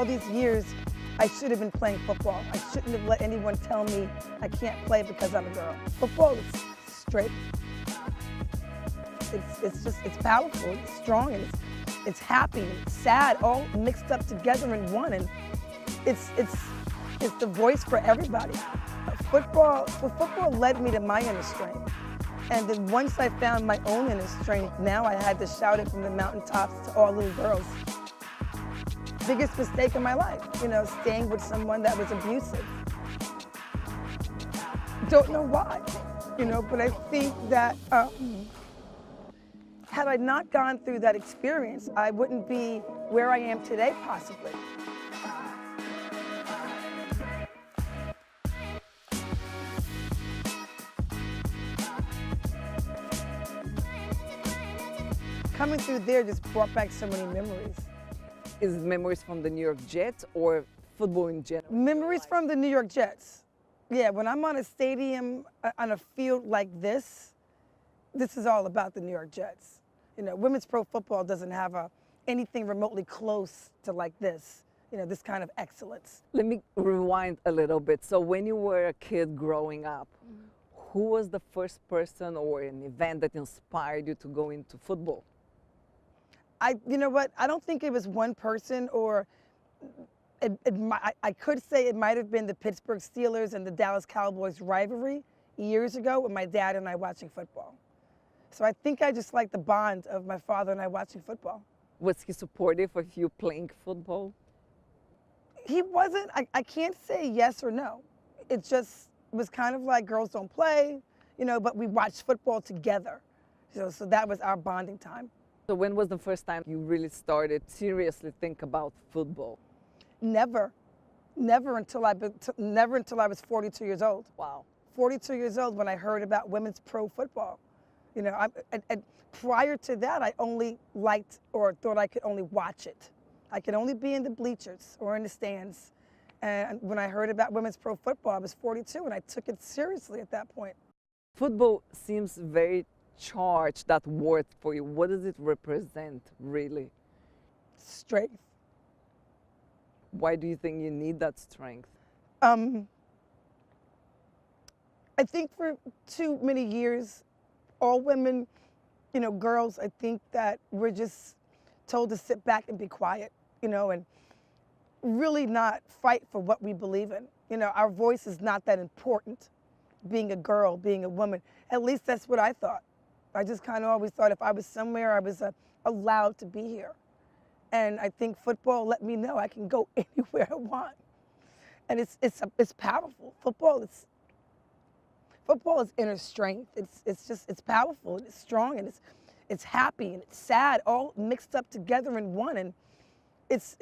these years, I should have been playing football. I shouldn't have let anyone tell me I can't play because I'm a girl. Football is straight. It's powerful, it's strong, and it's happy, and it's sad, all mixed up together in one. And it's the voice for everybody. Football led me to my inner strength. And then once I found my own inner strength, now I had to shout it from the mountaintops to all little girls. Biggest mistake in my life, staying with someone that was abusive. Don't know why, but I think that had I not gone through that experience, I wouldn't be where I am today, possibly. Coming through there just brought back so many memories. Is it memories from the New York Jets or football in general? Memories from the New York Jets. Yeah, when I'm on a stadium, on a field like this is all about the New York Jets. Women's pro football doesn't have anything remotely close to like this, this kind of excellence. Let me rewind a little bit. So when you were a kid growing up, who was the first person or an event that inspired you to go into football? You know what? I don't think it was one person, or I could say it might have been the Pittsburgh Steelers and the Dallas Cowboys rivalry years ago with my dad and I watching football. So I think I just like the bond of my father and I watching football. Was he supportive of you playing football? He wasn't. I can't say yes or no. It just was kind of like girls don't play, but we watched football together. So that was our bonding time. So when was the first time you really started seriously think about football? Never until I was 42 years old. Wow. 42 years old when I heard about women's pro football. Prior to that, I only liked or thought I could only watch it. I could only be in the bleachers or in the stands. And when I heard about women's pro football, I was 42 and I took it seriously at that point. Football seems very charged, that word for you. What does it represent, really? Strength. Why do you think you need that strength? I think for too many years, all women, girls, I think that we're just told to sit back and be quiet, and really not fight for what we believe in. Our voice is not that important, being a girl, being a woman. At least that's what I thought. I just kind of always thought if I was somewhere, I was allowed to be here. And I think football let me know I can go anywhere I want. And it's powerful. Football is inner strength. It's powerful, and it's strong, and it's happy, and it's sad, all mixed up together in one. And it's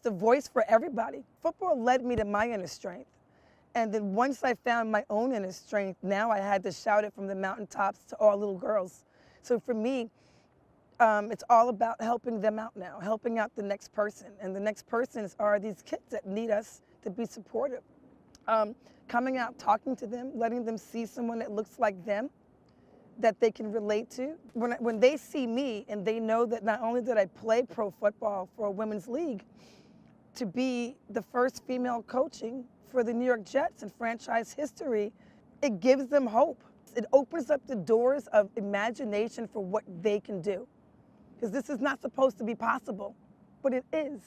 the voice for everybody. Football led me to my inner strength. And then once I found my own inner strength, now I had to shout it from the mountaintops to all little girls. So for me, it's all about helping them out now, helping out the next person. And the next persons are these kids that need us to be supportive. Coming out, talking to them, letting them see someone that looks like them, that they can relate to. When they see me and they know that not only did I play pro football for a women's league, to be the first female coaching for the New York Jets in franchise history, it gives them hope. It opens up the doors of imagination for what they can do. Because this is not supposed to be possible, but it is.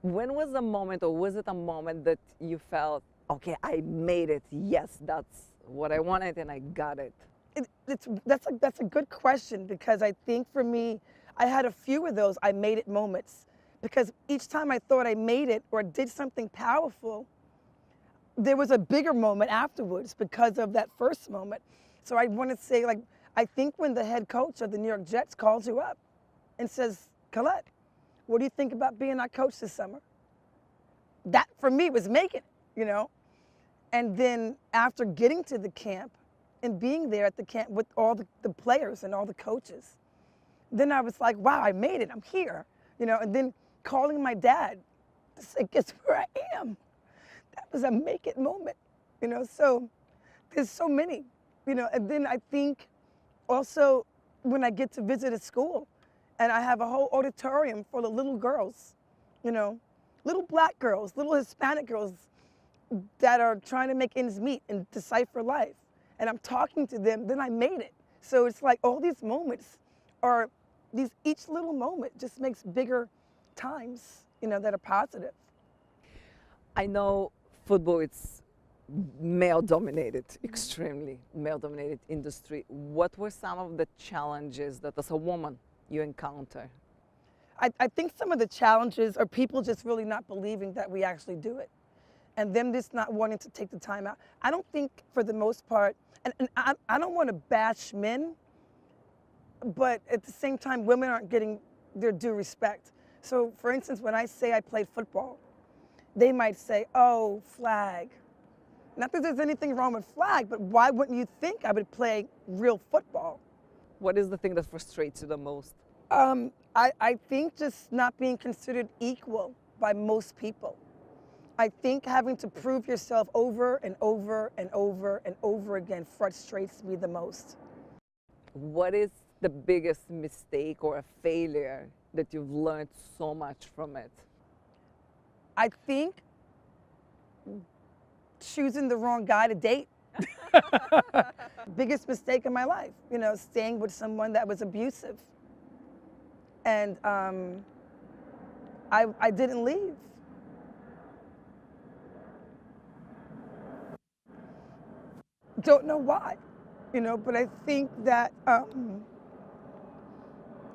When was the moment, or was it a moment that you felt, okay, I made it, yes, that's what I wanted and I got it? That's a good question, because I think for me, I had a few of those I made it moments. Because each time I thought I made it or did something powerful, there was a bigger moment afterwards because of that first moment. So I want to say, I think when the head coach of the New York Jets calls you up and says, Collette, what do you think about being our coach this summer? That, for me, was making it, And then after getting to the camp and being there at the camp with all the players and all the coaches, then I was like, wow, I made it, I'm here, And then calling my dad to say, guess where I am? That was a make it moment, So there's so many, And then I think also when I get to visit a school and I have a whole auditorium full of little girls, little black girls, little Hispanic girls that are trying to make ends meet and decipher life. And I'm talking to them, then I made it. So it's like all these moments are each little moment just makes bigger times, that are positive. I know football is male dominated, extremely male dominated industry. What were some of the challenges that as a woman you encounter? I think some of the challenges are people just really not believing that we actually do it, and them just not wanting to take the time out. I don't think for the most part, and I don't want to bash men, but at the same time, women aren't getting their due respect. So for instance, when I say I played football, they might say, oh, flag. Not that there's anything wrong with flag, but why wouldn't you think I would play real football? What is the thing that frustrates you the most? I think just not being considered equal by most people. I think having to prove yourself over and over and over and over again frustrates me the most. What is the biggest mistake or a failure that you've learned so much from it? I think choosing the wrong guy to date. Biggest mistake in my life, staying with someone that was abusive. And I didn't leave. Don't know why, but I think that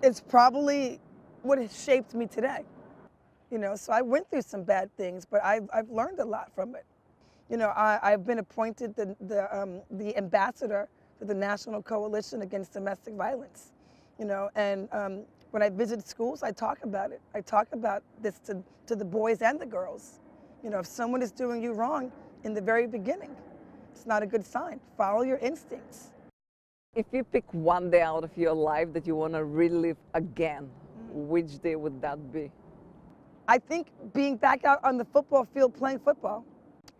it's probably what has shaped me today. So I went through some bad things, but I've learned a lot from it. I've been appointed the ambassador for the National Coalition Against Domestic Violence, and when I visit schools, I talk about it. I talk about this to the boys and the girls. If someone is doing you wrong in the very beginning, it's not a good sign. Follow your instincts. If you pick one day out of your life that you want to relive again, which day would that be? I think being back out on the football field playing football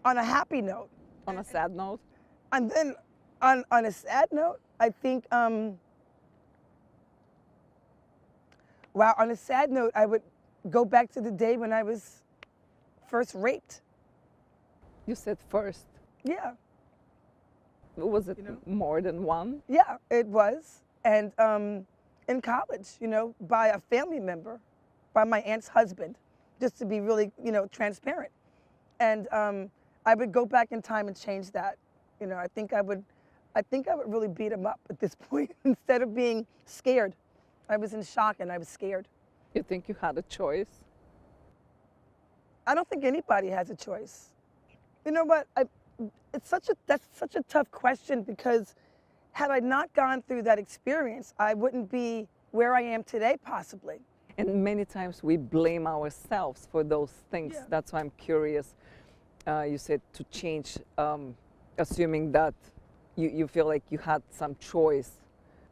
on a happy note. On a sad note? And then on a sad note, I think, wow, on a sad note, I would go back to the day when I was first raped. You said first. Yeah. Was it more than one? Yeah, it was. And in college, by a family member, by my aunt's husband, just to be really, transparent. And I would go back in time and change that. I think I would really beat him up at this point instead of being scared. I was in shock and I was scared. You think you had a choice? I don't think anybody has a choice. You know what? That's such a tough question, because had I not gone through that experience, I wouldn't be where I am today, possibly. And many times we blame ourselves for those things. Yeah. That's why I'm curious. You said to change, assuming that you feel like you had some choice,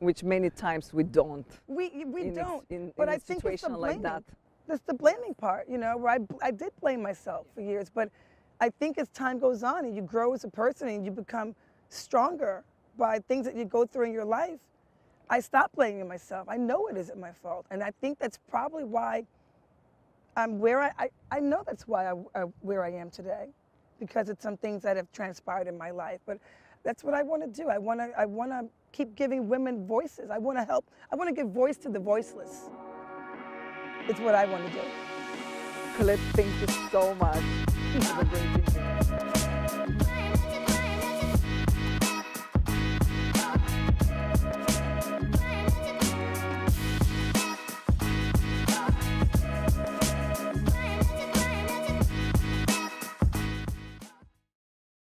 which many times we don't. We don't. But in I a think it's situation the like blaming. that. That's the blaming part, where I did blame myself for years. But I think as time goes on and you grow as a person and you become stronger by things that you go through in your life, I stopped blaming myself. I know it isn't my fault. And I think that's probably why I'm where I know that's why I'm where I am today, because it's some things that have transpired in my life. But that's what I want to do. I want to keep giving women voices. I want to help. I want to give voice to the voiceless. It's what I want to do. Collette, thank you so much. Have a great evening.